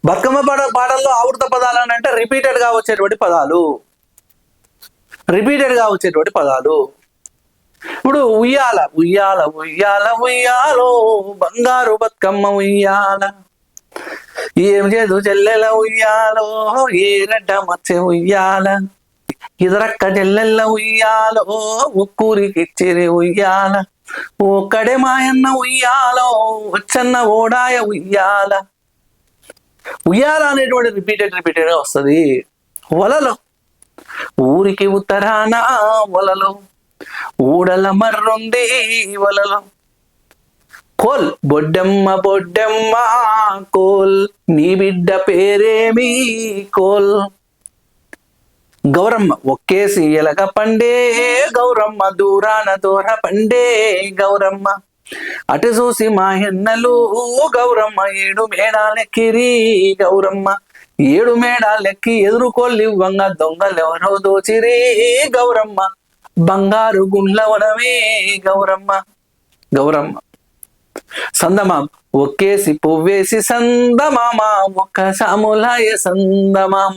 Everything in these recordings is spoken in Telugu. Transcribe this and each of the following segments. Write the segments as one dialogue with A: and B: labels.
A: బతుకమ్మ పాటల్లో ఆవృత పదాలు అని అంటే రిపీటెడ్ గా వచ్చేటువంటి పదాలు. ఇప్పుడు ఉయ్యాల ఉయ్యాల ఉయ్యాల ఉయ్యాలో బంగారు బతుకమ్మ ఉయ్యాల, ఏం చేదు చెల్లెల ఉయ్యాలో ఏరడ్డ మచ్చే ఉయ్యాల, ఇదరక్క చెల్లెల్ల ఉయ్యాలో ఒక్కూరికిచ్చిరి ఉయ్యాల, ఒక్కడే మాయన్న ఉయ్యాలో వచ్చన్న ఓడాయ ఉయ్యాల. ఉయ్యాల అనేటువంటి రిపీటెడ్ గా వస్తుంది. వలలో ఊరికి ఉత్తరాన వలలో ఊడల మర్రుంది వలలో, కోల్ బొడ్డెమ్మ బొడ్డెమ్మ కోల్ నీ బిడ్డ పేరేమి కోల్, గౌరమ్మ ఒక్కేసి ఎలక పండే గౌరమ్మ దూరాన దూర పండే గౌరమ్మ, అటు చూసి మాయన్నలు గౌరమ్మ ఏడు మేడాలెక్కిరి గౌరమ్మ, ఏడు మేడాలెక్కి ఎదురుకోళ్ళివ్వంగా దొంగలెవరో దోచిరి గౌరమ్మ, బంగారు గుండ్లవడమే గౌరమ్మ. గౌరమ్మ సందమామ ఒక్కేసి పువ్వేసి సందమామ ఒక్క సాములాయ సందమామ,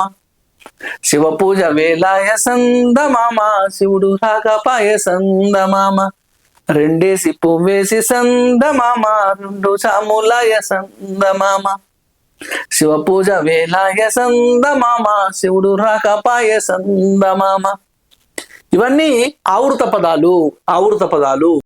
A: శివ పూజ వేలాయ సందమామ శివుడు రాకపాయ సందమామ, రెండేసి పువ్వేసి సందమామ రెండు సాములాయ సందమామ, శివ పూజ వేలాయ సందమామ శివుడు రాకపాయ సందమామ. ఇవన్నీ ఆవృత పదాలు.